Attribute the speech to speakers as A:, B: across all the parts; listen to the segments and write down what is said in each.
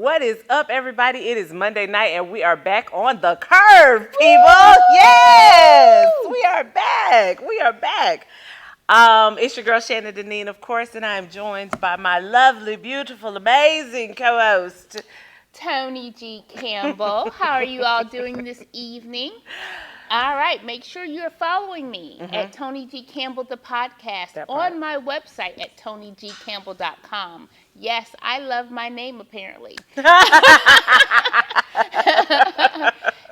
A: What is up, everybody? It is Monday night, and we are back on the curve, people. Yes, we are back. We are back. It's your girl Shannon Deneen, of course, and I am joined by my lovely, beautiful, amazing co-host,
B: Tony G. Campbell. How are you all doing this evening? All right, make sure you're following me at Tony G. Campbell, the podcast, on my website at TonyGCampbell.com. Yes, I love my name, apparently.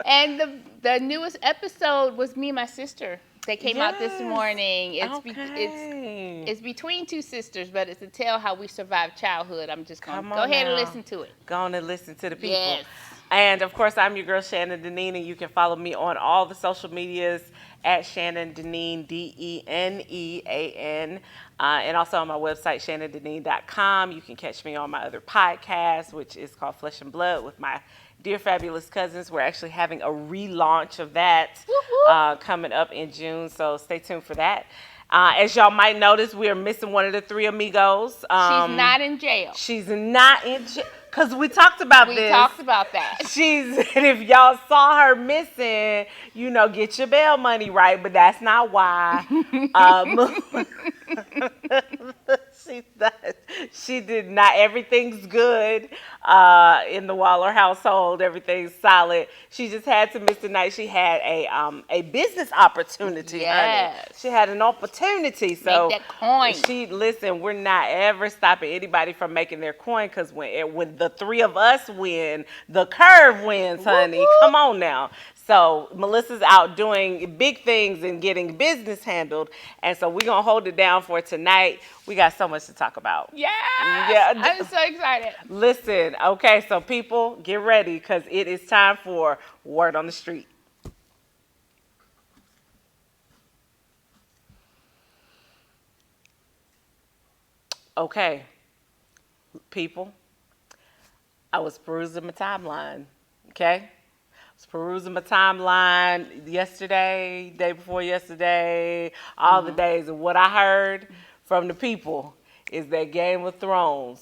B: And the newest episode was me and my sister. They came out this morning. It's between two sisters, but it's to tell how we survived childhood. I'm just going to go ahead and listen to it.
A: Go on and listen to the people.
B: Yes.
A: And, of course, I'm your girl, Shannon Deneen, and you can follow me on all the social medias at Shannon Deneen, Denean, and also on my website, shannondeneen.com. You can catch me on my other podcast, which is called Flesh and Blood with my dear fabulous cousins. We're actually having a relaunch of that coming up in June, so stay tuned for that. As y'all might notice, we are missing one of the three amigos.
B: She's not in jail.
A: She's not in jail. Because we talked about this.
B: We talked about that.
A: And if y'all saw her missing, get your bail money right, but that's not why. She did not. Everything's good in the Waller household. Everything's solid. She just had to miss the night. She had a business opportunity.
B: Yes.
A: Honey. She had an opportunity. So
B: make that coin.
A: Listen, we're not ever stopping anybody from making their coin, because when the three of us win, the curve wins, honey.
B: Woo-hoo.
A: Come on now. So Melissa's out doing big things and getting business handled, and so we're going to hold it down for tonight. We got so much to talk about.
B: Yes.
A: Yeah.
B: I'm so excited.
A: Listen, okay, so people, get ready, because it is time for Word on the Street. Okay, people, I was perusing my timeline, okay? Perusing my timeline yesterday, day before yesterday, all the days. And what I heard from the people is that Game of Thrones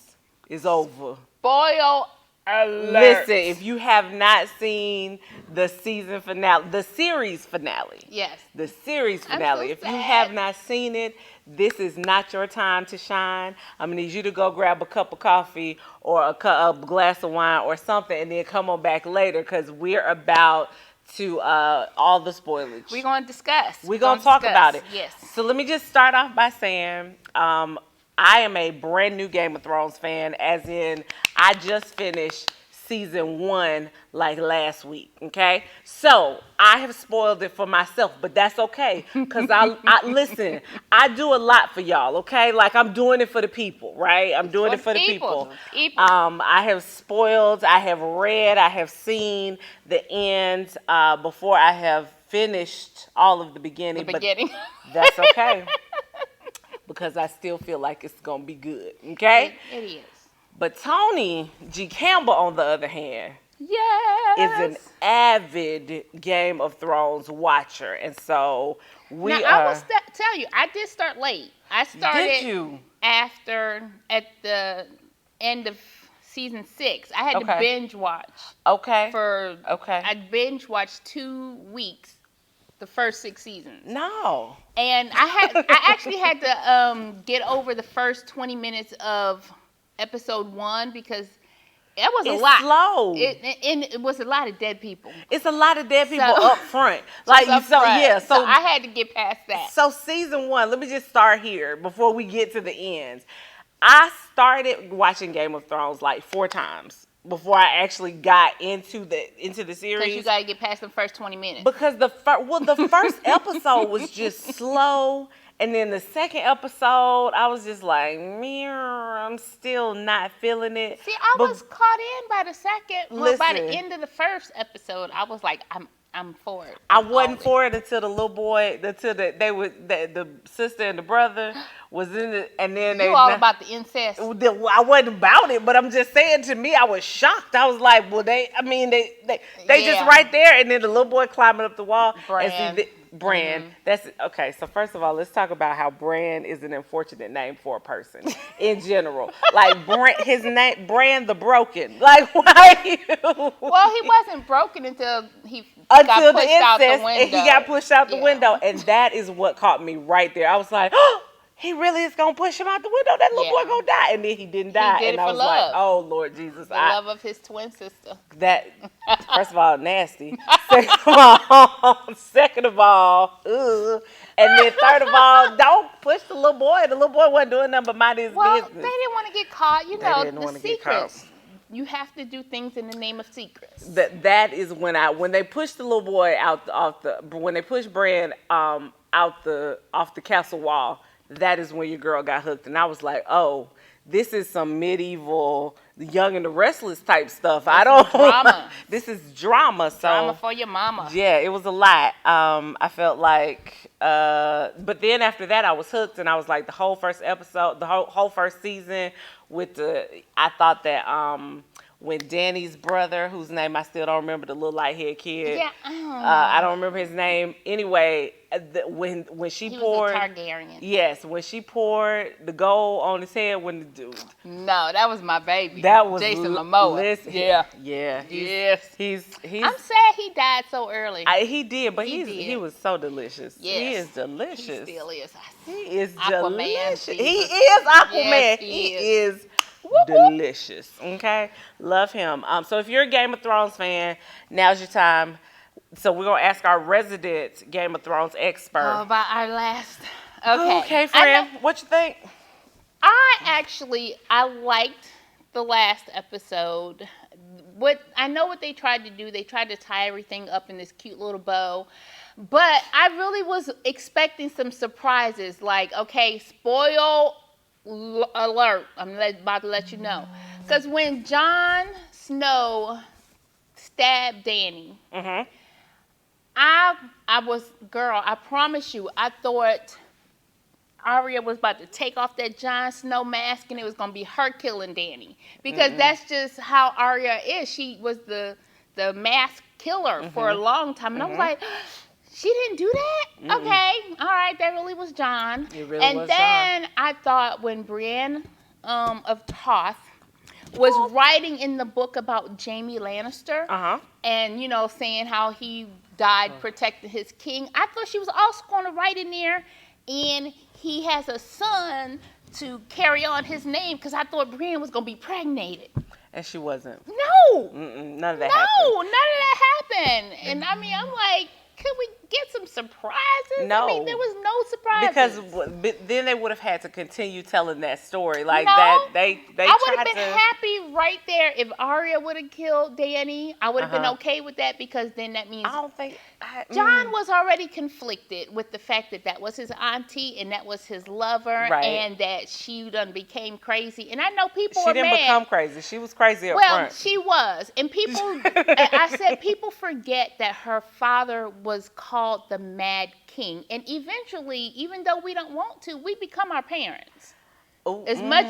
A: is over.
B: Spoil alert.
A: Listen, if you have not seen the season finale, the series finale.
B: Yes.
A: The series finale.
B: So
A: if you have not seen it, this is not your time to shine. I'm going to need you to go grab a cup of coffee or a glass of wine or something, and then come on back later, because we're about to all the spoilage.
B: We're going to discuss.
A: We're going to talk about it.
B: Yes.
A: So let me just start off by saying I am a brand new Game of Thrones fan, as in I just finished season 1 like last week, okay? So I have spoiled it for myself, but that's okay, because I listen, I do a lot for y'all, okay? Like, I'm doing it for the people, right? I'm doing it for the people. I have spoiled, I have read, I have seen the end before I have finished all of the beginning. But that's okay, because I still feel like it's going to be good, okay?
B: It is.
A: But Tony G. Campbell, on the other hand, is an avid Game of Thrones watcher. And so
B: I will tell you, I did start late. I started at the end of season 6. I had to binge watch. I binge watched 2 weeks. The first 6 seasons.
A: No.
B: And I actually had to get over the first 20 minutes of episode 1, because it was a lot.
A: Slow.
B: It was a lot of dead people.
A: It's a lot of dead people up front. So
B: I had to get past that.
A: So season 1, let me just start here before we get to the ends. I started watching Game of Thrones like 4 times before I actually got into the series.
B: Because you got to get past the first 20 minutes.
A: Because the first episode was just slow. And then the second episode, I was just like, I'm still not feeling it.
B: See, I was caught in by the second. Well, by the end of the first episode, I was like, I'm for it.
A: I wasn't for it until the little boy, the sister and the brother was in it, and then
B: you all about the incest.
A: I wasn't about it, but I'm just saying, to me, I was shocked. I was like, well, they just right there, and then the little boy climbing up the wall. Bran. That's okay. So first of all, let's talk about how Bran is an unfortunate name for a person in general. Like his name, Bran the Broken. Like why?
B: Well, he wasn't broken until got pushed out the window.
A: And he got pushed out the window, and that is what caught me right there. I was like, oh, he really is gonna push him out the window. That little boy gonna die, and then he didn't die.
B: He did
A: and
B: it for
A: I was
B: love.
A: like, oh Lord Jesus,
B: the love of his twin sister.
A: That first of all, nasty. Second of all, ugh. And then third of all, don't push the little boy. The little boy wasn't doing nothing but mind his business.
B: They didn't want to get caught. You know, the secrets. You have to do things in the name of secrets.
A: That is when they pushed the little boy when they pushed Bran off the castle wall. That is when your girl got hooked, and I was like, oh, this is some medieval Young and the Restless type stuff.
B: Drama.
A: This is drama. So
B: drama for your mama.
A: Yeah, it was a lot. I felt like, but then after that, I was hooked, and I was like, the whole first episode, the whole first season I thought that when Danny's brother, whose name I still don't remember, the little light-haired kid.
B: Yeah,
A: I don't remember his name. Anyway, when she poured,
B: was a Targaryen.
A: Yes, when she poured the gold on his head, when the dude.
B: No, that was my baby.
A: That was
B: Jason Momoa.
A: Yeah.
B: Yes.
A: He's.
B: I'm sad he died so early.
A: He did, but he was so delicious.
B: Yes.
A: He is delicious.
B: He still is.
A: He is
B: Aquaman,
A: delicious.
B: Jesus.
A: He is Aquaman.
B: Yes,
A: he is. Delicious. Okay, love him. So if you're a Game of Thrones fan, now's your time. So we're gonna ask our resident Game of Thrones expert.
B: About our last. Okay.
A: Okay, friend. What you think?
B: I liked the last episode. I know what they tried to do. They tried to tie everything up in this cute little bow. But I really was expecting some surprises. Like, okay, spoil alert. I'm about to let you know. Because when Jon Snow stabbed Dany, I promise you, I thought Arya was about to take off that Jon Snow mask and it was going to be her killing Dany. Because that's just how Arya is. She was the mask killer for a long time. And I was like, she didn't do that? Okay. All right. That really was Jon.
A: It really was Jon.
B: And then I thought when Brienne of Tarth was writing in the book about Jaime Lannister and, you know, saying how he died protecting his king, I thought she was also going to write in there and he has a son to carry on his name because I thought Brienne was going to be pregnated.
A: And she wasn't.
B: No.
A: None of that happened.
B: No, none of that happened. And I mean, I'm like, could we get some surprises?
A: No.
B: I mean, there was no surprises.
A: Because then they would have had to continue telling that story. Like
B: no,
A: that they
B: I would have been happy right there if Arya would have killed Dany. I would have been okay with that because then that means
A: I don't think
B: Jon was already conflicted with the fact that that was his auntie and that was his lover and that she done became crazy. And I know people
A: She didn't become crazy. She was crazy up front.
B: Well, she was. And people, I said people forget that her father was called the Mad King. And eventually, even though we don't want to, we become our parents.
A: Ooh,
B: as much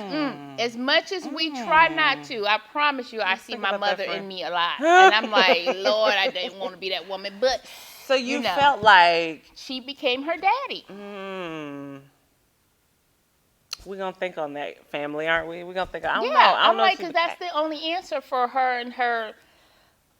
B: as we try not to, I promise you, I see my mother in me a lot. And I'm like, Lord, I didn't want to be that woman. But
A: so you felt like
B: she became her daddy.
A: We're going to think on that, family, aren't we? We're going to think, I don't know.
B: I'm like, because that's the only answer for her and her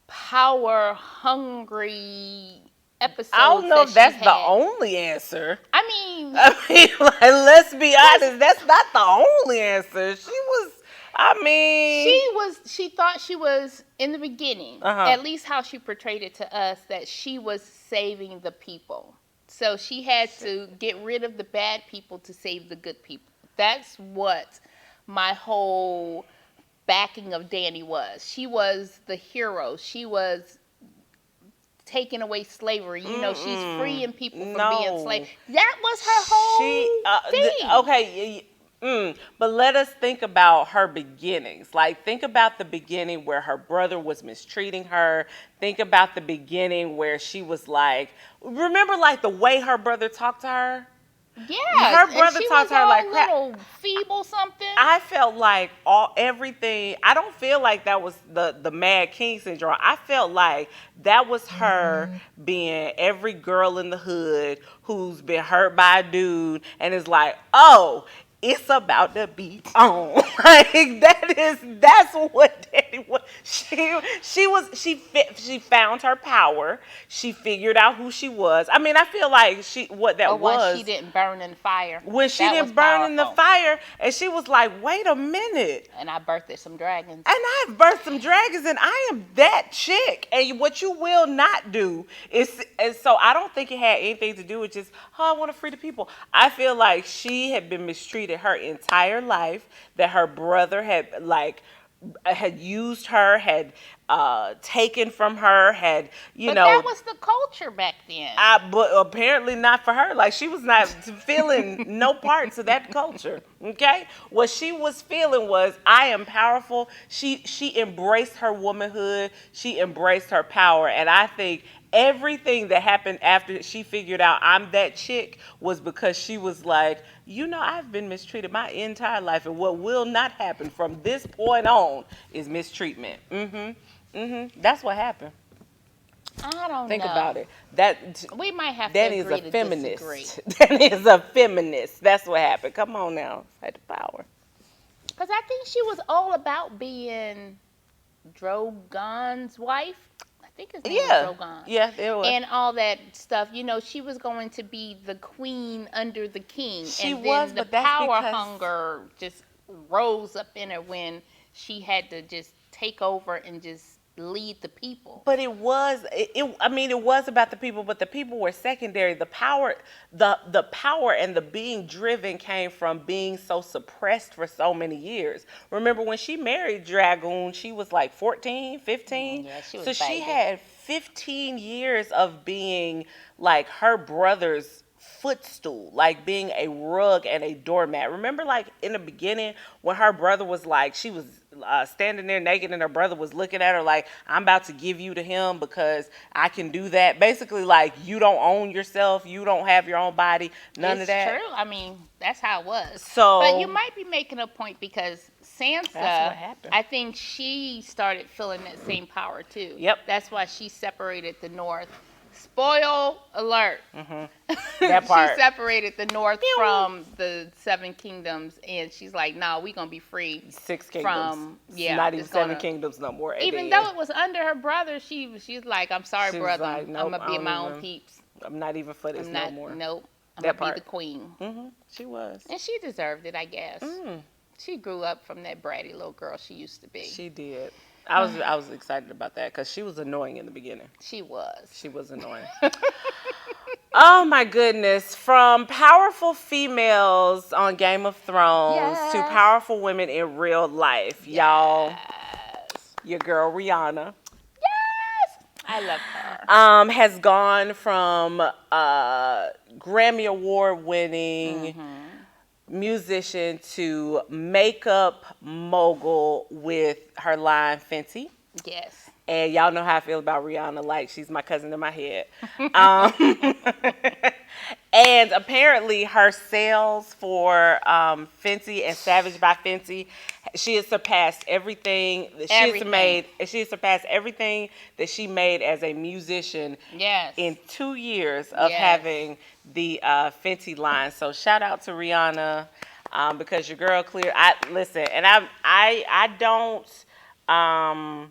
B: power-hungry episodes.
A: I don't know if that's the only answer.
B: I mean,
A: like, let's be honest, that's not the only answer.
B: She thought she was, in the beginning, at least how she portrayed it to us, that she was saving the people. So she had to get rid of the bad people to save the good people. That's what my whole backing of Dany was. She was the hero. She was taking away slavery. You know, she's freeing people from being slaves. That was her whole thing.
A: Okay, but let us think about her beginnings. Like, think about the beginning where her brother was mistreating her. Think about the beginning where she was like, remember like the way her brother talked to her?
B: Yeah,
A: her brother talked to her like crap.
B: Little feeble something.
A: I felt like everything. I don't feel like that was the Mad King syndrome. I felt like that was her being every girl in the hood who's been hurt by a dude and is like, oh, it's about to be on. Like that's what Daddy was. She found her power. She figured out who she was. I mean, I feel like
B: when she didn't burn in the fire.
A: When she didn't burn in the fire, and she was like, wait a minute.
B: And I birthed some dragons.
A: And I've birthed some dragons, and I am that chick. And what you will not do is, and so I don't think it had anything to do with just, oh, I want to free the people. I feel like she had been mistreated her entire life, that her brother had used her, had taken from her, had but
B: that was the culture back then.
A: But apparently not for her. Like, she was not feeling no parts of that culture. Okay, what she was feeling was, I am powerful. She embraced her womanhood. She embraced her power, and I think everything that happened after she figured out I'm that chick was because she was like, I've been mistreated my entire life, and what will not happen from this point on is mistreatment. That's what happened.
B: I don't know.
A: Think about it. That
B: we might have to agree
A: is a feminist.
B: Disagree.
A: Danny is a feminist. That's what happened. Come on now, had the power.
B: Because I think she was all about being Drogon's wife. I think his name was Drogon.
A: Yeah, it was.
B: And all that stuff. She was going to be the queen under the king.
A: She
B: and
A: was,
B: then
A: but
B: the power hunger just rose up in her when she had to just take over and just lead the people.
A: But it was about the people, but the people were secondary. The power and the being driven came from being so suppressed for so many years. Remember when she married Dragoon, she was like 14, 15?
B: Yeah, she was
A: so baby. She had 15 years of being like her brother's footstool, like being a rug and a doormat. Remember, like in the beginning when her brother was like, she was standing there naked and her brother was looking at her like, I'm about to give you to him because I can do that. Basically, like, you don't own yourself, you don't have your own body, none of that.
B: It's true. I mean, that's how it was.
A: So,
B: but you might be making a point because Sansa, I think she started feeling that same power too.
A: Yep.
B: That's why she separated the North. Spoil alert.
A: That part.
B: She separated the North from the 7 kingdoms, and she's like, "No, we're gonna be free."
A: 6 kingdoms. Not even 7 kingdoms no more.
B: Even though it was under her brother, she's like, "I'm sorry, brother.
A: Like, nope,
B: I'm gonna be my own peeps.
A: I'm not even for this no more."
B: Nope. I'm gonna be the queen.
A: She was,
B: and she deserved it, I guess. She grew up from that bratty little girl she used to be.
A: She did. I was excited about that because she was annoying in the beginning.
B: She was
A: annoying. Oh my goodness. From powerful females on Game of Thrones to powerful women in real life. Y'all, your girl Rihanna.
B: Yes! I love her.
A: Has gone from Grammy Award winning musician to makeup mogul with her line Fenty.
B: Yes.
A: And y'all know how I feel about Rihanna. Like, she's my cousin in my head. And apparently her sales for Fenty and Savage by Fenty, she has surpassed everything. She has surpassed everything that she made as a musician in 2 years of having the Fenty line. So shout out to Rihanna because your girl cleared. I don't. I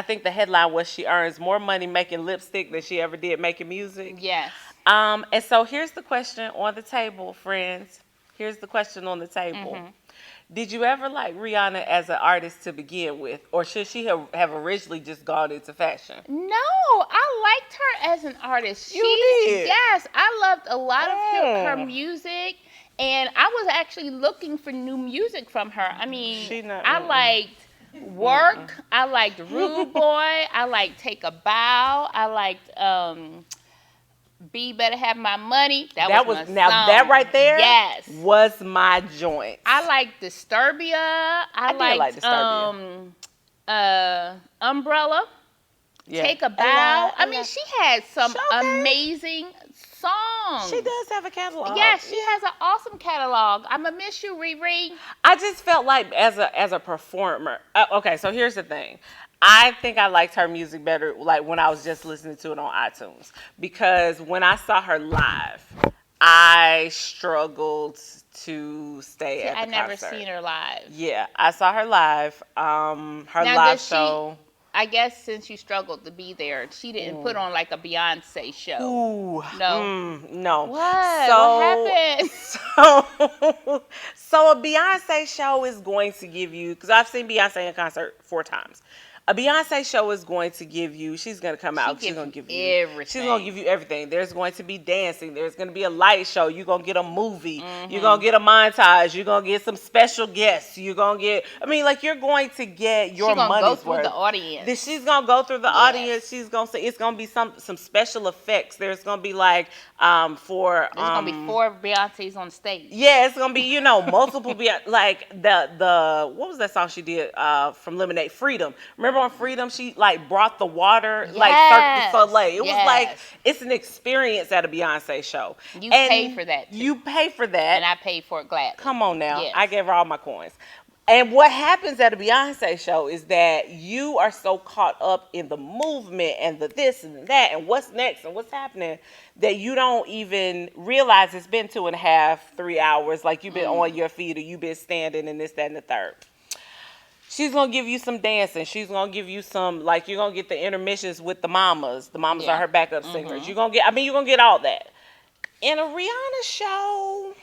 A: think the headline was she earns more money making lipstick than she ever did making music.
B: Yes.
A: And so here's the question on the table, friends. Here's the question on the table. Did you ever like Rihanna as an artist to begin with, or should she have originally just gone into fashion?
B: No, I liked her as an artist.
A: You did?
B: Yes, I loved a lot of her music, and I was actually looking for new music from her. I mean, I liked Work. I liked Rude Boy. I liked Take a Bow. I liked B Better Have My Money. That was my song.
A: That right there was my joint.
B: I liked Disturbia. I liked Disturbia. Umbrella. Take a Bow. I mean, she had some amazing songs.
A: She does have a catalog.
B: Yes, she has an awesome catalog. I'ma miss you, Riri.
A: I just felt like as a performer. Okay, so here's the thing. I think I liked her music better like when I was just listening to it on iTunes, because when I saw her live, I struggled to stay at the concert.
B: I never seen her live.
A: Yeah, I saw her live. Her live show.
B: I guess since you struggled to be there, she didn't put on like a Beyonce show.
A: Ooh,
B: no,
A: no.
B: What happened?
A: So a Beyonce show is going to give you, because I've seen Beyonce in concert 4 times. A Beyonce show is going to give you, she's going to come out, she's going to give you
B: everything.
A: She's going to give you everything. There's going to be dancing. There's going to be a light show. You're going to get a movie. Mm-hmm. You're going to get a montage. You're going to get some special guests. You're going to get, you're going to get your money's worth. She's going to go through
B: the audience.
A: She's going to go through the audience. She's going to say, it's going to be some special effects. There's going to be like, there's
B: going to be 4 Beyoncés on stage.
A: Yeah, it's going to be, multiple, like the, what was that song she did from Lemonade? Freedom. Remember on Freedom, she like brought the water, like Cirque du Soleil. It was like, it's an experience at a Beyonce show.
B: You pay for that too.
A: You pay for that.
B: And I paid for it gladly.
A: Come on now. Yes. I gave her all my coins. And what happens at a Beyonce show is that you are so caught up in the movement and the this and that and what's next and what's happening that you don't even realize it's been 2.5, 3 hours. Like you've been on your feet or you've been standing and this, that, and the third. She's going to give you some dancing. She's going to give you some, like, you're going to get the intermissions with the mamas. The mamas are her backup singers. You're going to get all that. In a Rihanna show,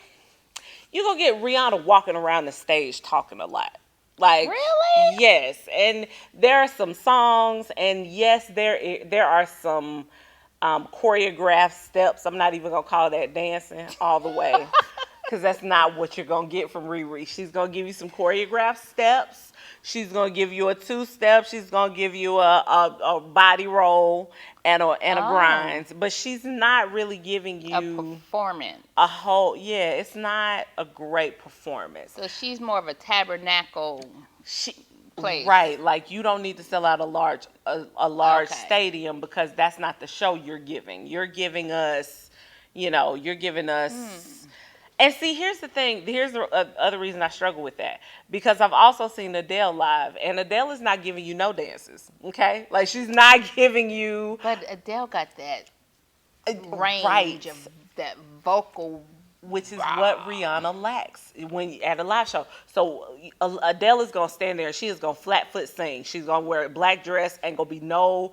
A: you're going to get Rihanna walking around the stage talking a lot. Like,
B: really?
A: Yes. And there are some songs, and yes, there are some choreographed steps. I'm not even going to call that dancing all the way, because that's not what you're going to get from Riri. She's going to give you some choreographed steps. She's going to give you a 2-step. She's going to give you a body roll and a grind. But she's not really giving you
B: a performance.
A: A whole, it's not a great performance.
B: So she's more of a tabernacle place.
A: Right. Like you don't need to sell out a large stadium, because that's not the show you're giving. You're giving us, And see, here's the thing. Here's the other reason I struggle with that. Because I've also seen Adele live, and Adele is not giving you no dances, okay? Like, she's not giving you...
B: But Adele got that range of that vocal...
A: Which is what Rihanna lacks when at a live show. So Adele is going to stand there, and she is going to flat foot sing. She's going to wear a black dress, ain't going to be no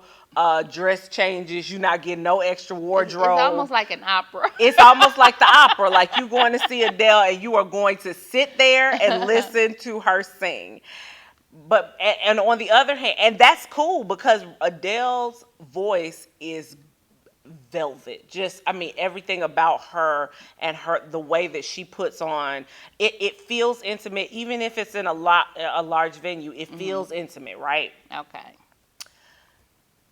A: dress changes. You're not getting no extra wardrobe.
B: It's almost like an opera.
A: It's almost like the opera. Like you're going to see Adele, and you are going to sit there and listen to her sing. But and on the other hand, and that's cool, because Adele's voice is velvet. Just, everything about her and the way that she puts on it feels intimate, even if it's in a large venue. It feels intimate, right?
B: Okay.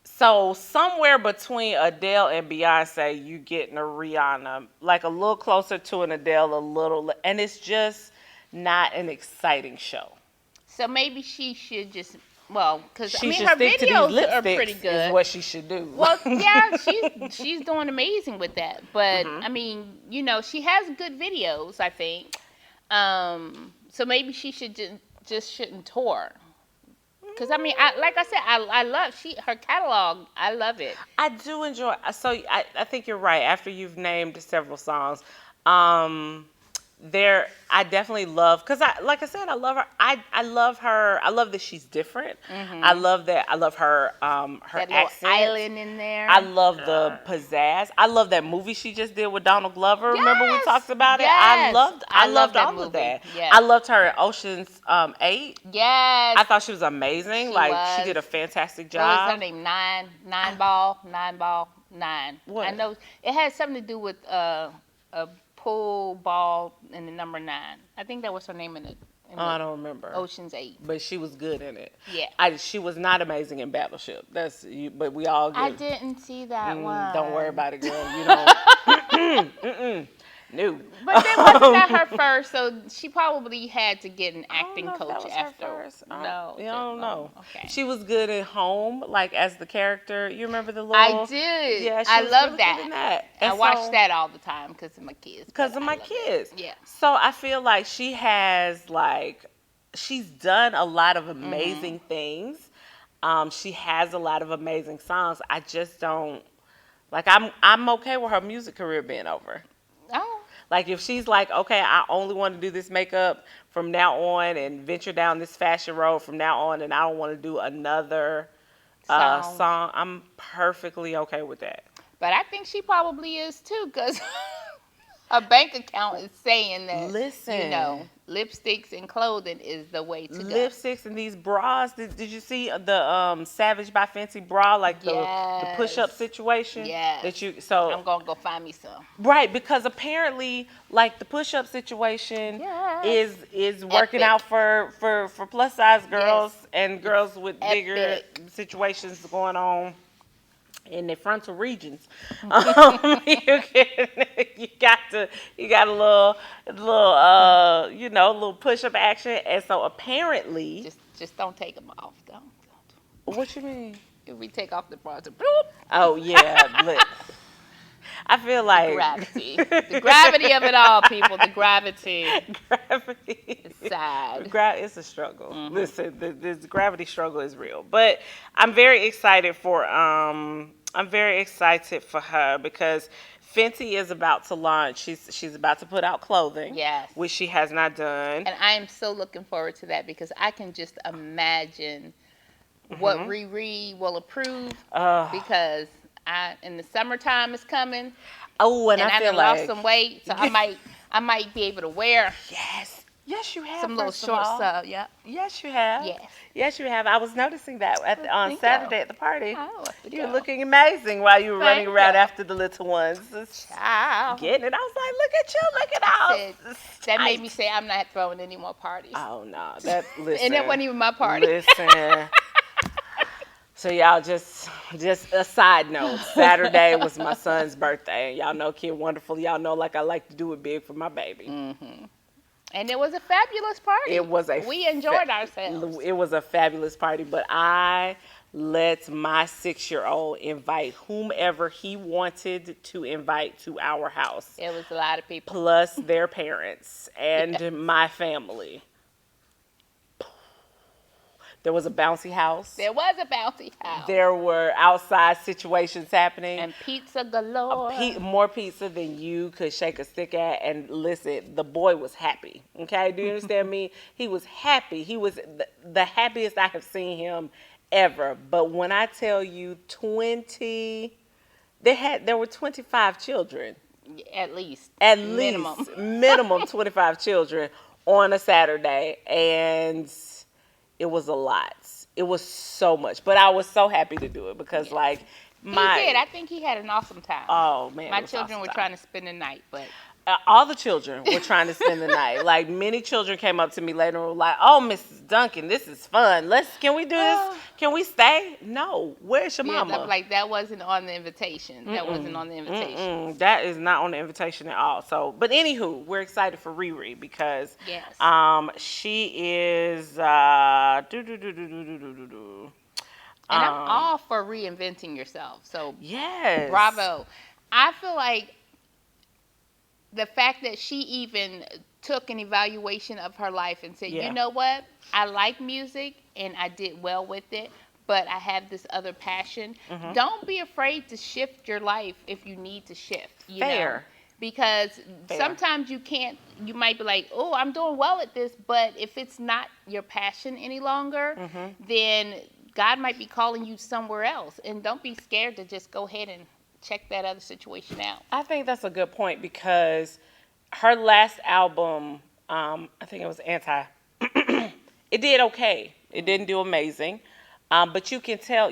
A: So somewhere between Adele and Beyonce, you getting a Rihanna, like a little closer to an Adele, and it's just not an exciting show.
B: So maybe she should just, because her
A: stick
B: videos are pretty good.
A: Is what she should do.
B: Well, yeah, she's doing amazing with that. But she has good videos, I think. So maybe she should just shouldn't tour. Because like I said, I love her catalog. I love it.
A: I do enjoy. So I think you're right. After you've named several songs, I definitely love, because like I said, I love her. I love her. I love that she's different. Mm-hmm. I love that. I love her her
B: that
A: accent.
B: Little island in there.
A: I love the pizzazz. I love that movie she just did with Donald Glover. Yes! Remember we talked about it? I loved all of that. Yes. I loved her in Ocean's 8.
B: Yes.
A: I thought she was amazing. She did a fantastic job.
B: What was her name? Nine ball. What? I know it had something to do with a pool ball and the number 9. I think that was her name in it.
A: I don't remember.
B: Ocean's 8.
A: But she was good in it.
B: Yeah.
A: She was not amazing in Battleship. But we all get.
B: I didn't see that one.
A: Don't worry about it, girl. You know. No.
B: But that wasn't that her first, so she probably had to get an acting coach after.
A: Her first.
B: No,
A: I don't know.
B: Okay.
A: She was good at home, like as the character. You remember the little?
B: I did.
A: Yeah,
B: I love
A: really
B: that.
A: Good in that.
B: I watched that all the time because of my kids.
A: Because of my kids.
B: Yeah.
A: So I feel like she has she's done a lot of amazing things. She has a lot of amazing songs. I just don't I'm okay with her music career being over.
B: Oh.
A: Like if she's like, okay, I only want to do this makeup from now on and venture down this fashion road from now on, and I don't want to do another song, I'm perfectly okay with that.
B: But I think she probably is too, because her bank account is saying that,
A: listen,
B: lipsticks and clothing is the way to go.
A: Lipsticks and these bras. Did you see the Savage by Fenty bra, like the push-up situation?
B: Yeah.
A: So
B: I'm gonna go find me some.
A: Right, because apparently, like the push-up situation is working out for plus size girls and girls with bigger situations going on in the frontal regions. You got a little little push-up action, and so apparently
B: just don't take them off. Don't.
A: What you mean?
B: If we take off the bras,
A: oh yeah, but I feel like
B: the gravity of it all, people. The gravity. It's sad.
A: It's a struggle. Mm-hmm. Listen, the gravity struggle is real, but I'm very excited for her because Fenty is about to launch. She's about to put out clothing.
B: Yes.
A: Which she has not done.
B: And I am so looking forward to that because I can just imagine what Riri will approve because in the summertime is coming.
A: Oh, and I feel
B: lost some weight, so I might be able to wear.
A: Yes, you have
B: some little shorts. Yeah.
A: Yes, you have. Yes, you have. I was noticing that on Saturday at the party. You're looking amazing while you were running around after the little ones. Getting it. I was like, look at you, look at all.
B: That made me say I'm not throwing any more parties.
A: Oh no, listen.
B: And that wasn't even my party.
A: Listen. So y'all, just a side note, Saturday was my son's birthday. And y'all know Kid Wonderful. Y'all know I like to do it big for my baby.
B: Mm-hmm. And it was a fabulous party. We enjoyed ourselves.
A: It was a fabulous party, but I let my 6-year-old invite whomever he wanted to invite to our house.
B: It was a lot of people.
A: Plus their parents and my family. There was a bouncy house. There were outside situations happening.
B: And pizza galore.
A: More pizza than you could shake a stick at. And listen, the boy was happy. Okay, do you understand me? He was happy. He was the happiest I have seen him ever. But when I tell you there were 25 children.
B: At least.
A: Minimum 25 children on a Saturday. And it was a lot. It was so much. But I was so happy to do it because he did.
B: I think he had an awesome time.
A: Oh, man.
B: My children were trying to spend the night, but
A: all the children were trying to spend the night. Like many children came up to me later and were like, "Oh, Mrs. Duncan, this is fun. Can we do this? Can we stay?" No. Where's your mama?
B: Like that wasn't on the invitation. That wasn't on the invitation.
A: That is not on the invitation at all. So, but anywho, we're excited for Riri because she is
B: And I'm all for reinventing yourself. So
A: yes,
B: bravo. I feel like the fact that she even took an evaluation of her life and said, you know what? I like music and I did well with it, but I have this other passion. Mm-hmm. Don't be afraid to shift your life if you need to shift. You know? Because sometimes you might be like, oh, I'm doing well at this, but if it's not your passion any longer, then God might be calling you somewhere else. And don't be scared to just go ahead and check that other situation out.
A: I think that's a good point because her last album, I think it was Anti, it did okay. It didn't do amazing. But you could tell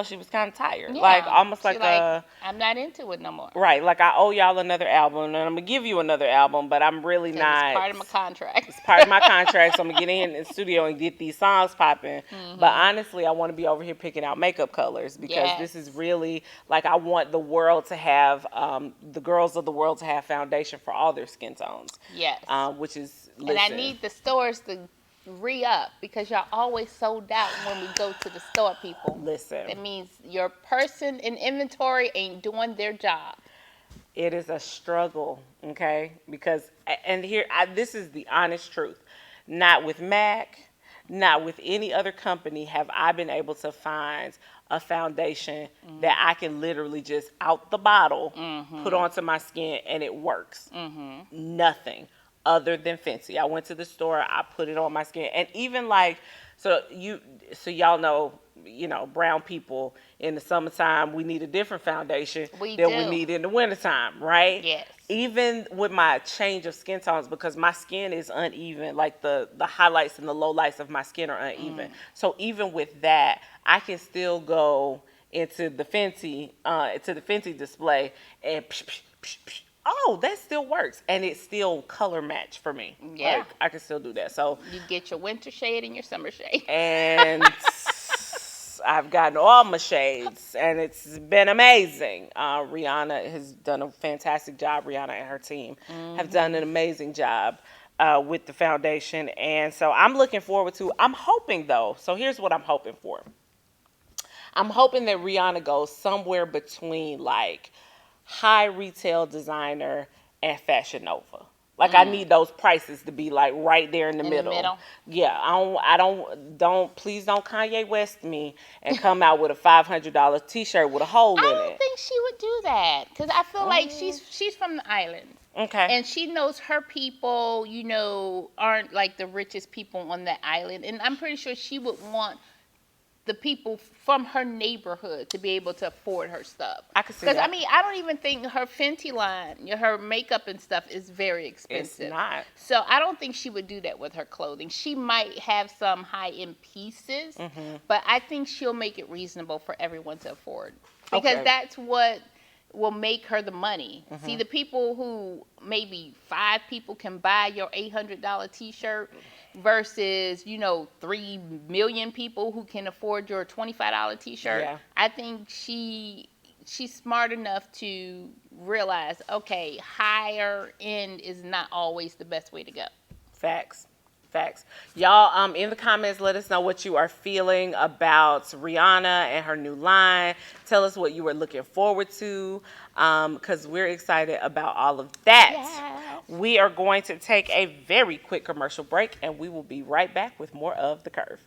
A: she was kind of tired,
B: Yeah,
A: like almost
B: she
A: like
B: I'm not into it no more.
A: Right, like I owe y'all another album, and I'm gonna give you another album, but I'm really not.
B: It's part of my contract.
A: It's part of my contract, so I'm gonna get in the studio and get these songs popping. Mm-hmm. But honestly, I want to be over here picking out makeup colors because this is really like I want the world to have, the girls of the world to have foundation for all their skin tones.
B: Yes.
A: Which is
B: and I need the stores to re-up because y'all always sold out when we go to the store, people.
A: Listen.
B: That means your person in inventory ain't doing their job.
A: It is a struggle, okay? Because, and here, this is the honest truth. Not with MAC, not with any other company have I been able to find a foundation that I can literally just out the bottle, put onto my skin and it works. Nothing other than Fenty. I went to the store, I put it on my skin, and even like, so y'all know, brown people in the summertime, we need a different foundation than we need in the wintertime, right?
B: Yes.
A: Even with my change of skin tones, because my skin is uneven, like the highlights and the lowlights of my skin are uneven. So even with that, I can still go into the Fenty display and oh, that still works, and it still color match for me.
B: Yeah,
A: like, I can still do that. So
B: you get your winter shade and your summer shade,
A: and I've gotten all my shades, and it's been amazing. Rihanna has done a fantastic job. Rihanna and her team have done an amazing job with the foundation, and so I'm looking forward to. I'm hoping though. So here's what I'm hoping for. I'm hoping that Rihanna goes somewhere between like high retail designer and Fashion Nova. Like I need those prices to be like right there in the middle. Yeah, please don't Kanye West me and come out with a $500 T-shirt with a hole in it.
B: I don't think she would do that because I feel like she's from the island.
A: Okay.
B: And she knows her people, aren't like the richest people on that island, and I'm pretty sure she would want the people from her neighborhood to be able to afford her stuff.
A: I could see that.
B: Because, I don't even think her Fenty line, her makeup and stuff is very expensive.
A: It's not.
B: So I don't think she would do that with her clothing. She might have some high-end pieces, but I think she'll make it reasonable for everyone to afford. Because that's what will make her the money. See, the people who maybe 5 people can buy your $800 T-shirt versus 3 million people who can afford your $25 T-shirt. Yeah. I think she's smart enough to realize, okay, higher end is not always the best way to go.
A: Facts. Y'all, in the comments, let us know what you are feeling about Rihanna and her new line. Tell us what you are looking forward to, because we're excited about all of that.
B: Yes.
A: We are going to take a very quick commercial break, and we will be right back with more of The Curve.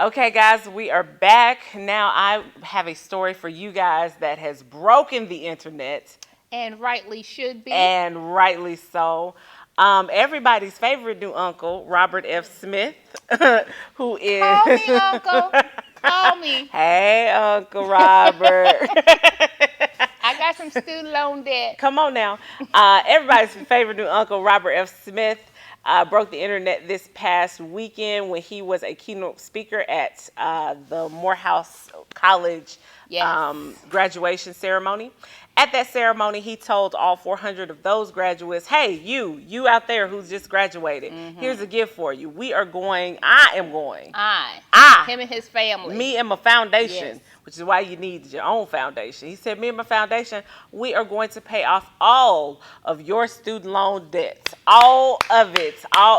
A: Okay, guys, we are back. Now, I have a story for you guys that has broken the internet.
B: And rightly should be.
A: And rightly so. Everybody's favorite new uncle, Robert F. Smith, who is.
B: Call me uncle. Call me.
A: Hey, Uncle Robert.
B: I got some student loan debt.
A: Come on now. Everybody's favorite new uncle, Robert F. Smith, broke the internet this past weekend when he was a keynote speaker at the Morehouse College graduation ceremony. At that ceremony, he told all 400 of those graduates, hey, you out there who's just graduated, here's a gift for you. I am going.
B: Him and his family.
A: Me and my foundation, which is why you need your own foundation. He said, me and my foundation, we are going to pay off all of your student loan debts. All of it.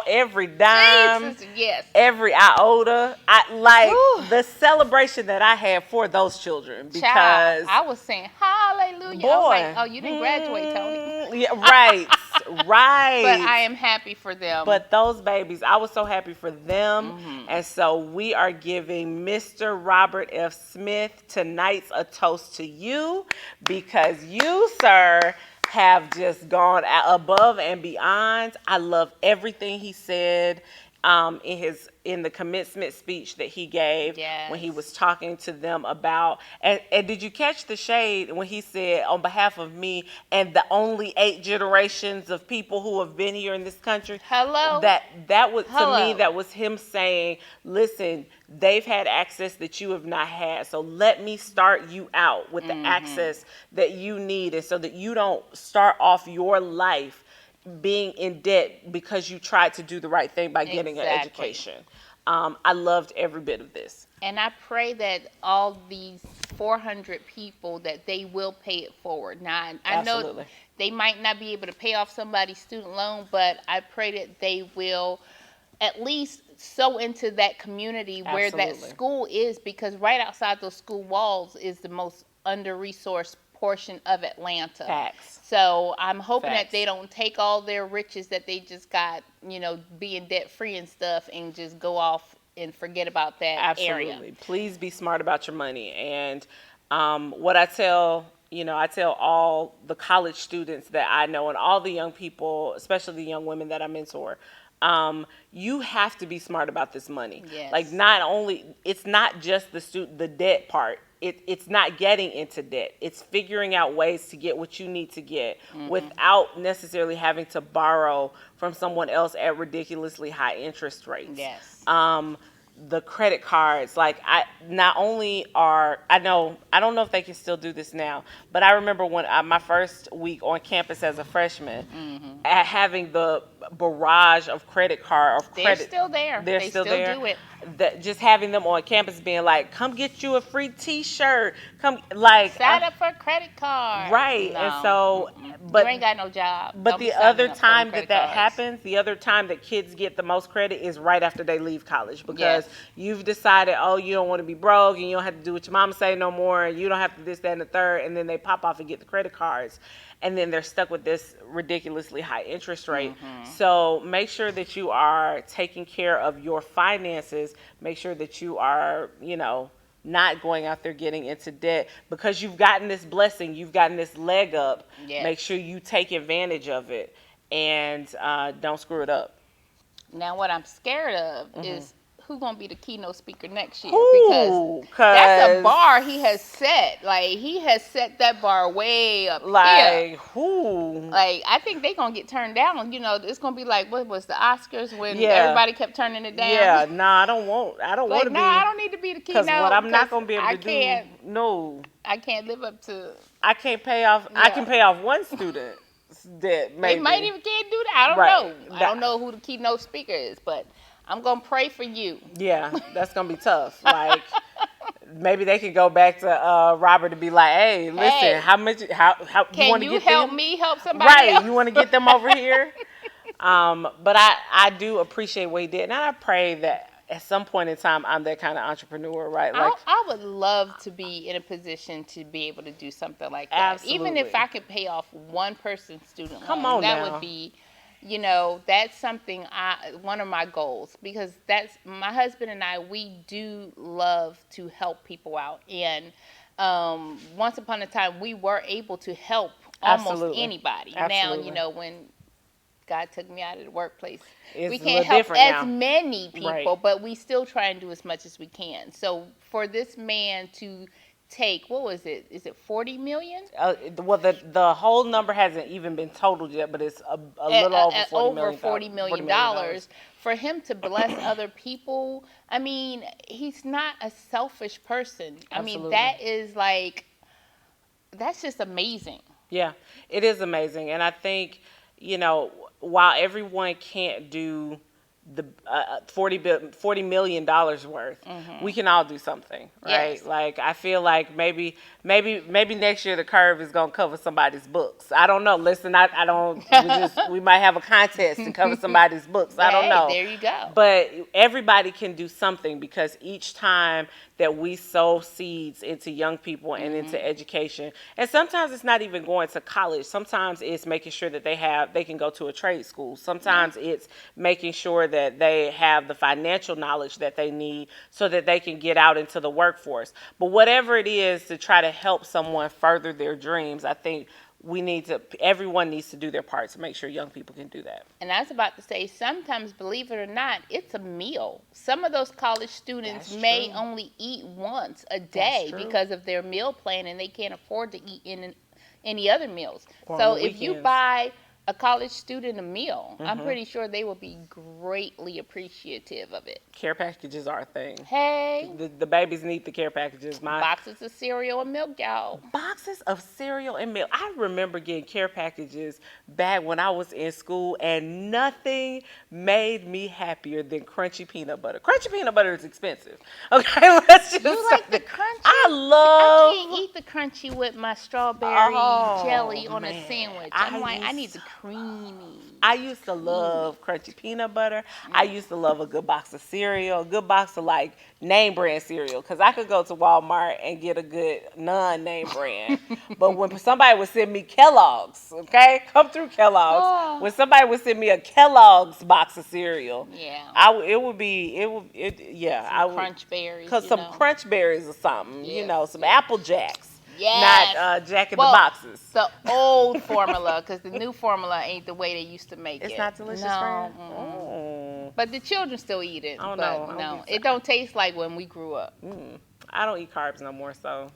A: Every dime.
B: Jesus,
A: every iota. The celebration that I had for those children. Because
B: Child, I was saying, hallelujah. Boy. I was like, oh, you didn't graduate, Tony.
A: Yeah, right. Right.
B: But I am happy for them.
A: But those babies, I was so happy for them. And so we are giving Mr. Robert F. Smith tonight's a toast to you, because you, sir, have just gone above and beyond. I love everything he said in the commencement speech that he gave when he was talking to them about, and did you catch the shade when he said, on behalf of me and the only 8 generations of people who have been here in this country?
B: Hello?
A: That was, to me, that was him saying, listen, they've had access that you have not had, so let me start you out with the access that you need, and so that you don't start off your life being in debt because you tried to do the right thing by getting an education. I loved every bit of this.
B: And I pray that all these 400 people, that they will pay it forward. Now, I know they might not be able to pay off somebody's student loan, but I pray that they will at least sow into that community where that school is, because right outside those school walls is the most under-resourced portion of Atlanta.
A: Facts.
B: So I'm hoping that they don't take all their riches that they just got, being debt free and stuff, and just go off and forget about that area.
A: Absolutely. Please be smart about your money. And what I tell all the college students that I know, and all the young people, especially the young women that I mentor, you have to be smart about this money.
B: Yes.
A: Like, not only, it's not just the debt part. It's not getting into debt. It's figuring out ways to get what you need to get without necessarily having to borrow from someone else at ridiculously high interest rates.
B: Yes.
A: The credit cards, I don't know if they can still do this now, but I remember when my first week on campus as a freshman, having the barrage of credit.
B: They're still there. They still
A: there.
B: Do it.
A: Just having them on campus being like, come get you a free t-shirt, sign
B: up for a credit card.
A: Right.
B: No.
A: And so, but
B: you ain't got no job.
A: But the other time that happens, the other time that kids get the most credit is right after they leave college, because you've decided, oh, you don't want to be broke and you don't have to do what your mama say no more, and you don't have to this, that, and the third, and then they pop off and get the credit cards, and then they're stuck with this ridiculously high interest rate. So make sure that you are taking care of your finances. Make sure that you are, not going out there getting into debt, because you've gotten this blessing, you've gotten this leg up. Make sure you take advantage of it, and don't screw it up.
B: Now, what I'm scared of is who's going to be the keynote speaker next year,
A: because
B: that's a bar he has set. He has set that bar way up here. I think they're going to get turned down. It's going to be like, what was the Oscars when everybody kept turning it down?
A: Yeah, I don't want to be.
B: I don't need to be the keynote.
A: Because what I'm not going to be able to do. No.
B: I can't live up to.
A: I can't pay off. I can pay off one student debt, maybe.
B: They might even can't do that. I don't know. I don't know who the keynote speaker is, but I'm going to pray for you. Yeah, that's going to be tough. Maybe they could go back to Robert to be like, hey, listen, how much, how can
A: you want to get
B: help
A: them?
B: Me help somebody else?
A: You want to get them over here? But I do appreciate what he did. And I pray that at some point in time, I'm that kind of entrepreneur, right?
B: I would love to be in a position to be able to do something like that.
A: Absolutely.
B: Even if I could pay off one person's student loan.
A: Come on
B: that
A: now.
B: would be that's something one of my goals, because that's my husband and I, we do love to help people out. And once upon a time, we were able to help almost anybody.
A: Absolutely.
B: Now, when God took me out of the workplace, we
A: can't
B: help as
A: now.
B: many people,
A: right.
B: But we still try and do as much as we can. So for this man to take, what was it? Is it 40 million?
A: Well, the whole number hasn't even been totaled yet, but it's a little over $40 million.
B: $40 million. For him to bless other people, I mean, he's not a selfish person.
A: Absolutely.
B: I mean, that is like, that's just amazing.
A: Yeah, it is amazing. And I think, while everyone can't do the $40 million worth, we can all do something, right?
B: Yes.
A: Like, I feel like maybe next year the Curve is gonna cover somebody's books. I don't know. Listen, I don't. We might have a contest to cover somebody's books. I don't know.
B: There you go.
A: But everybody can do something, because each time that we sow seeds into young people and into education, and sometimes it's not even going to college. Sometimes it's making sure that they can go to a trade school. Sometimes it's making sure that they have the financial knowledge that they need so that they can get out into the workforce. But whatever it is to try to help someone further their dreams, I think everyone needs to do their part to make sure young people can do that.
B: And I was about to say, sometimes, believe it or not, it's a meal. Some of those college students may only eat once a day because of their meal plan, and they can't afford to eat in any other meals. So if you buy a college student a meal, I'm pretty sure they will be greatly appreciative of it.
A: Care packages are a thing.
B: Hey.
A: The babies need the care packages.
B: Boxes of cereal and milk, y'all.
A: Boxes of cereal and milk. I remember getting care packages back when I was in school, and nothing made me happier than crunchy peanut butter. Crunchy peanut butter is expensive. Okay, let's just
B: You like the crunchy?
A: I
B: can't eat the crunchy with my strawberry jelly on a sandwich. I need the creamy.
A: I used to love crunchy peanut butter. I used to love a good box of cereal, a good box of like name brand cereal, because I could go to Walmart and get a good non-name brand. But when somebody would send me Kellogg's, okay, come through Kellogg's. When somebody would send me a Kellogg's box of cereal, I would
B: Crunch berries,
A: some crunch berries or something, some Apple Jacks.
B: Yes.
A: Not Jack in the Boxes.
B: The old formula, because the new formula ain't the way they used to make it.
A: It's not delicious, friend? Oh.
B: But the children still eat it.
A: Oh,
B: but no. It don't taste like when we grew up.
A: I don't eat carbs no more, so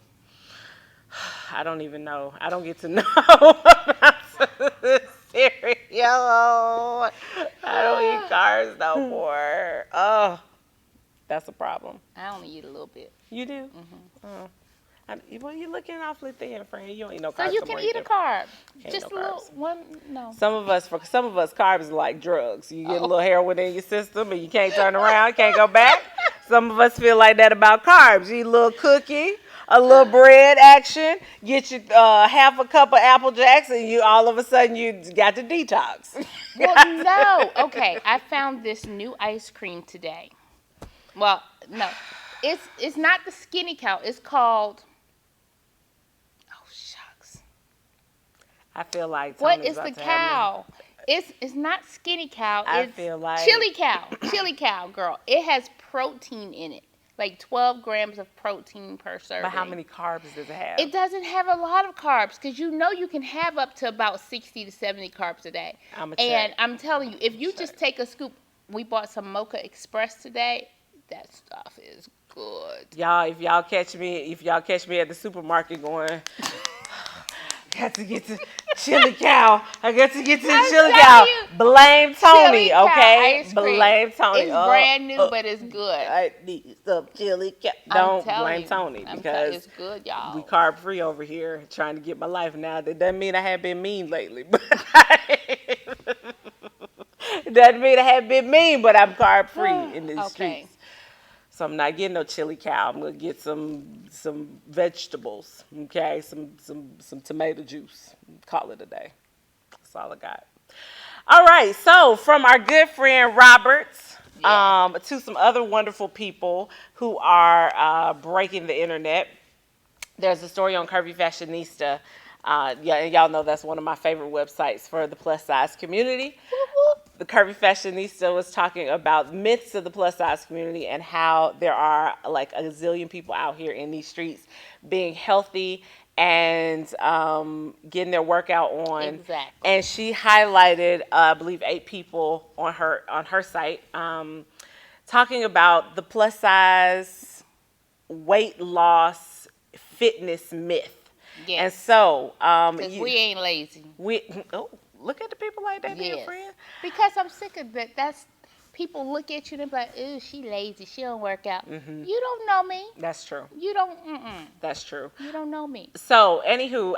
A: I don't even know. I don't get to know about cereal. I don't eat carbs no more. Oh, that's a problem.
B: I only eat a little bit.
A: You do? Oh. Well, you're looking awfully thin, friend. You don't eat no carbs.
B: So you can eat a carb. Just a little one. No.
A: Some of us, carbs are like drugs. You get a little heroin in your system and you can't turn around, can't go back. Some of us feel like that about carbs. You eat a little cookie, a little bread action, get you half a cup of Apple Jacks, and you all of a sudden you got the detox.
B: Well, no. Okay, I found this new ice cream today. Well, no, it's not the Skinny Cow. It's called.
A: I feel like
B: what is the cow? It's not Skinny Cow. It's
A: feel like
B: Chili Cow. Chili Cow, girl. It has protein in it, like 12 grams of protein per serving.
A: But how many carbs does it have?
B: It doesn't have a lot of carbs, because you can have up to about 60 to 70 carbs a day. I'm telling you, if you just take a scoop, we bought some Mocha Express today. That stuff is good.
A: Y'all, if y'all catch me at the supermarket going, got to get to Chili Cow. I got to get to the Chili Cow. Blame Tony, okay? Blame Tony.
B: It's brand new, but it's good.
A: I need some Chili Cow. Don't blame Tony, because
B: it's good, y'all.
A: We carb free over here, trying to get my life now. That doesn't mean I have been mean lately, but it doesn't mean I have been mean, but I'm carb free in these streets. So I'm not getting no Chili Cow. I'm gonna get some vegetables, okay? Some tomato juice. Call it a day. That's all I got. All right. So from our good friend Roberts to some other wonderful people who are breaking the internet. There's a story on Curvy Fashionista Yeah, and y'all know that's one of my favorite websites for the plus size community. The Curvy Fashionista was talking about myths of the plus size community and how there are like a zillion people out here in these streets being healthy and getting their workout on.
B: Exactly.
A: And she highlighted, I believe, 8 people on her site, talking about the plus size weight loss fitness myth.
B: Yes.
A: And so,
B: because we ain't lazy.
A: Look at the people like that, dear friend.
B: Because I'm sick of that. That's people look at you and be like, "Ooh, she lazy. She don't work out." Mm-hmm. You don't know me.
A: That's true.
B: You don't.
A: That's true.
B: You don't know me.
A: So, anywho,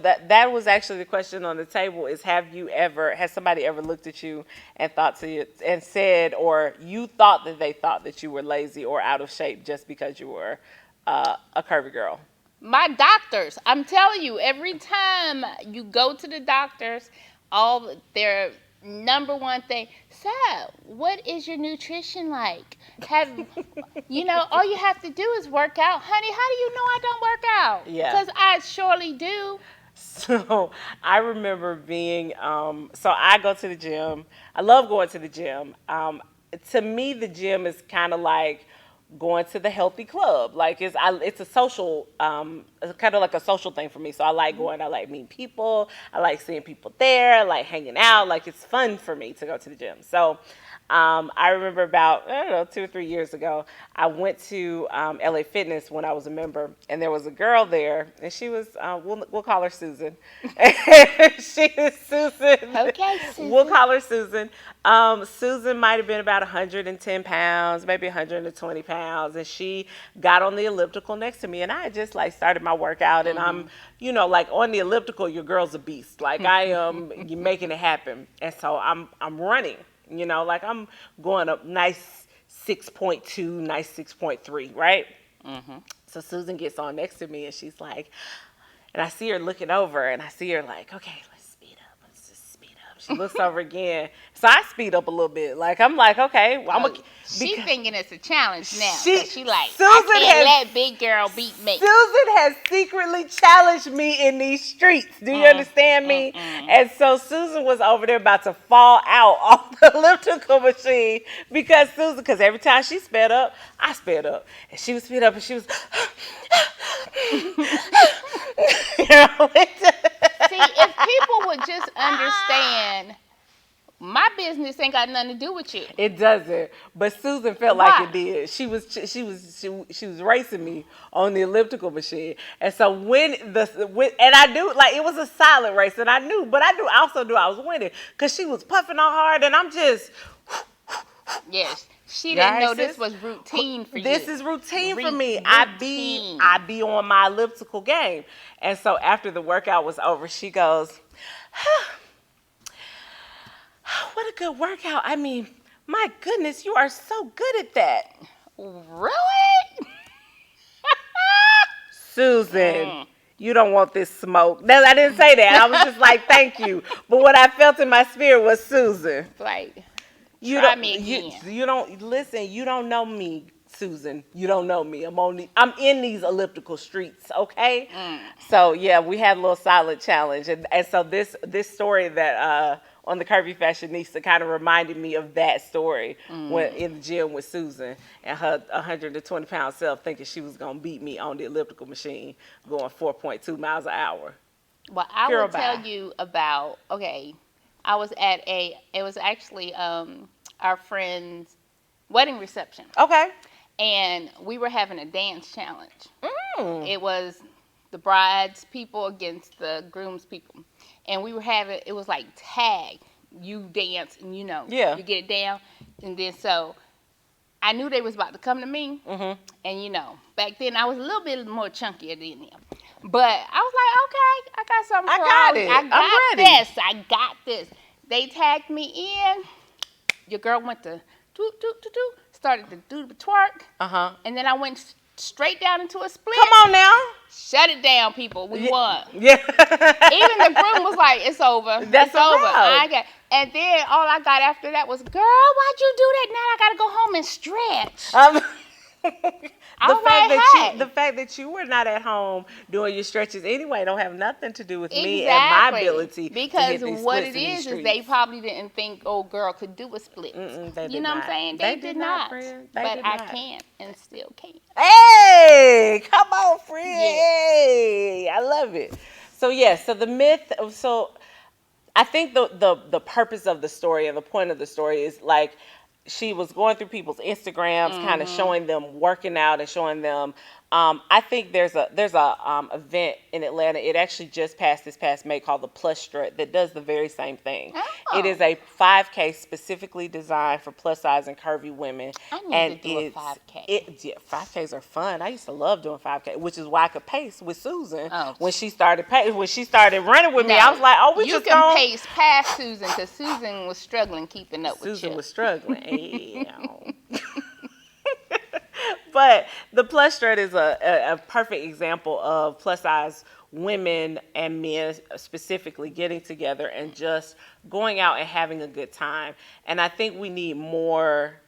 A: that was actually the question on the table: is has somebody ever looked at you and thought to you and said, or you thought that they thought that you were lazy or out of shape just because you were a curvy girl?
B: My doctors, I'm telling you, every time you go to the doctors, their number one thing, so what is your nutrition like? All you have to do is work out. Honey, how do you know I don't work out?
A: Yeah.
B: Because I surely do.
A: So I remember being, so I go to the gym. I love going to the gym. To me, the gym is kind of like going to the healthy club. Like it's a social, it's kind of like a social thing for me. So I like going, I like meeting people, I like seeing people there, I like hanging out. Like it's fun for me to go to the gym. So I remember about, 2 or 3 years ago, I went to LA Fitness when I was a member, and there was a girl there, and she was, we'll call her Susan. She is Susan.
B: Okay, Susan.
A: We'll call her Susan. Susan might have been about 110 pounds, maybe 120 pounds, and she got on the elliptical next to me, and I just like started my workout, and I'm, like on the elliptical, your girl's a beast. Like I am making it happen, and so I'm running. Like I'm going up nice 6.2, nice 6.3, right? Mm-hmm. So Susan gets on next to me and she's like, and I see her looking over and I see her like, okay, let's speed up. Let's just speed up. She looks over again. So I speed up a little bit. Like, I'm like, okay. Well,
B: she's thinking it's a challenge now. She like,
A: Susan
B: I can't let big girl beat me.
A: Susan has secretly challenged me in these streets. Do you understand me? And so Susan was over there about to fall out off the elliptical machine because every time she sped up, I sped up. And she would speed up and she was...
B: See, if people would just understand... My business ain't got nothing to do with you.
A: It doesn't. But Susan felt like it did. She was racing me on the elliptical machine. And so and I knew, like, it was a silent race, and I also knew I was winning because she was puffing on hard, and I'm just.
B: Yes. She didn't know this was routine for you.
A: This is routine for me. I be on my elliptical game. And so after the workout was over, she goes, what a good workout. I mean, my goodness, you are so good at that.
B: Really?
A: Susan, you don't want this smoke. No, I didn't say that. I was just like, thank you. But what I felt in my spirit was, Susan.
B: Like, try me again.
A: You don't know me, Susan. You don't know me. I'm in these elliptical streets, okay? So, yeah, we had a little silent challenge. And so this story that... on the Curvy Fashionista kind of reminded me of that story when in the gym with Susan and her 120-pound self thinking she was going to beat me on the elliptical machine going 4.2 miles an hour.
B: Well, I will tell you about, I was at it was actually our friend's wedding reception. Okay. And we were having a dance challenge. It was the bride's people against the groom's people. And we were having, it was like tag. You dance and you get it down. And then so I knew they was about to come to me. Mm-hmm. And back then I was a little bit more chunkier than them. But I was like, okay, I got something for
A: I'm ready.
B: I got this. They tagged me in. Your girl went to started to do the twerk. Uh-huh. And then I went straight down into a split.
A: Come on now.
B: Shut it down, people. We won.
A: Yeah.
B: Even the groom was like, it's over.
A: That's
B: over. And then all I got after that was, girl, why'd you do that? Now I got to go home and stretch.
A: The fact that you were not at home doing your stretches anyway don't have nothing to do with me and my ability
B: because
A: to hit these
B: what
A: splits
B: it
A: in these
B: is they probably didn't think old girl could do a split. You know what I'm saying? They did not. But I can and still can.
A: Hey, come on, friend. Hey, I love it. So so the myth of I think the purpose of the story and the point of the story is like she was going through people's Instagrams, kind of showing them working out and showing them. I think there's a event in Atlanta. It actually just passed this past May called the Plus Strut that does the very same thing. Oh. It is a 5K specifically designed for plus size and curvy women.
B: I need to do a 5K.
A: 5Ks are fun. I used to love doing 5K, which is why I could pace with Susan when she started running with me. I was like, oh,
B: you can pace past Susan because Susan was struggling keeping up with you.
A: Susan was struggling. But the Plus Strut is a perfect example of plus size women and men specifically getting together and just going out and having a good time. And I think we need more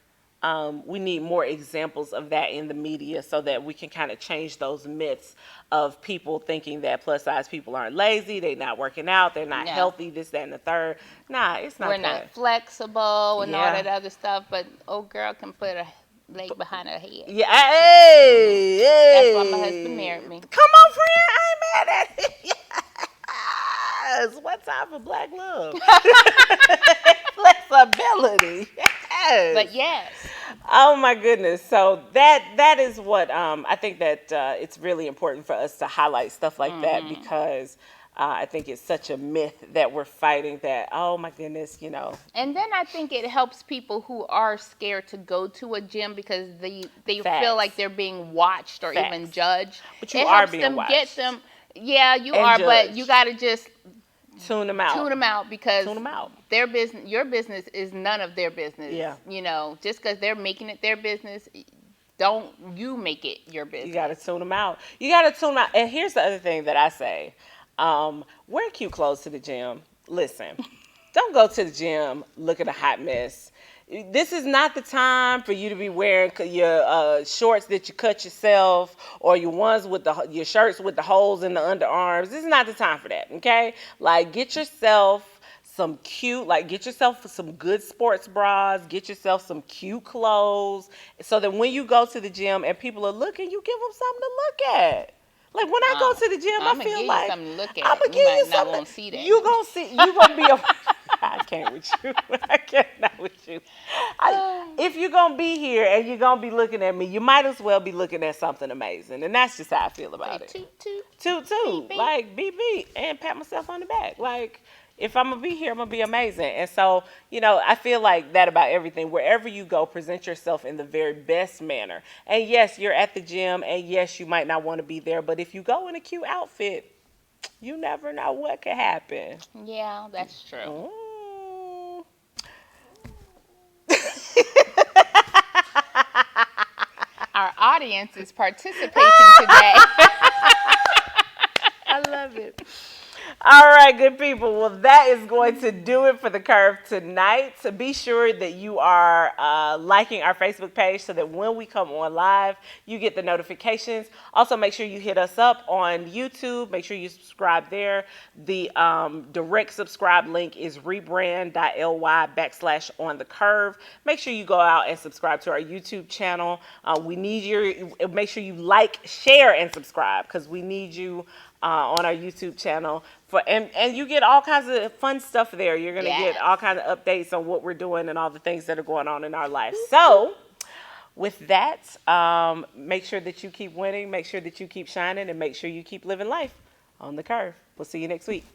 A: examples of that in the media so that we can kind of change those myths of people thinking that plus size people aren't lazy, they're not working out, they're not healthy, this, that, and the third. Nah, it's not.
B: We're not flexible and all that other stuff, but old girl can put a leg behind her head.
A: Yeah, hey.
B: That's why my husband married me.
A: Come on, friend, I ain't mad at it. Yes, one time for black love. Flexibility. Yes.
B: But yes.
A: Oh my goodness. So that is what I think that it's really important for us to highlight stuff like that because I think it's such a myth that we're fighting that, oh my goodness,
B: And then I think it helps people who are scared to go to a gym because they feel like they're being watched or even judged.
A: But you are being watched.
B: Get them. Yeah, you are, judged. But you got to just
A: tune them out
B: because their business, your business is none of their business.
A: Yeah.
B: Just because they're making it their business, don't you make it your business.
A: You got to tune them out. And here's the other thing that I say. Wear cute clothes to the gym. Listen, don't go to the gym looking a hot mess. This is not the time for you to be wearing your shorts that you cut yourself or your ones with your shirts with the holes in the underarms. This is not the time for that, okay? Like, get yourself some good sports bras, get yourself some cute clothes so that when you go to the gym and people are looking, you give them something to look at. Like when I go to the gym, I feel like I'm gonna give you something. Not see that. You gonna see. You gonna be I can't with you. I cannot with you. If you're gonna be here and you're gonna be looking at me, you might as well be looking at something amazing. And that's just how I feel about it. Toot. Like beep, and pat myself on the back. Like if I'm gonna be here, I'm gonna be amazing. And so, I feel like that about everything. Wherever you go, present yourself in the very best manner. And yes, you're at the gym, and yes, you might not want to be there, but if you go in a cute outfit, you never know what could happen.
B: Yeah, that's true. Our audience is participating today.
A: I love it. All right, good people. Well, that is going to do it for the Curve tonight. So be sure that you are liking our Facebook page so that when we come on live, you get the notifications. Also, make sure you hit us up on YouTube. Make sure you subscribe there. The direct subscribe link is rebrand.ly/onthecurve. Make sure you go out and subscribe to our YouTube channel. We need make sure you like, share, and subscribe because we need you on our YouTube channel and you get all kinds of fun stuff there. You're gonna get all kinds of updates on what we're doing and all the things that are going on in our life. So with that, make sure that you keep winning, make sure that you keep shining, and make sure you keep living life on the curve. We'll see you next week.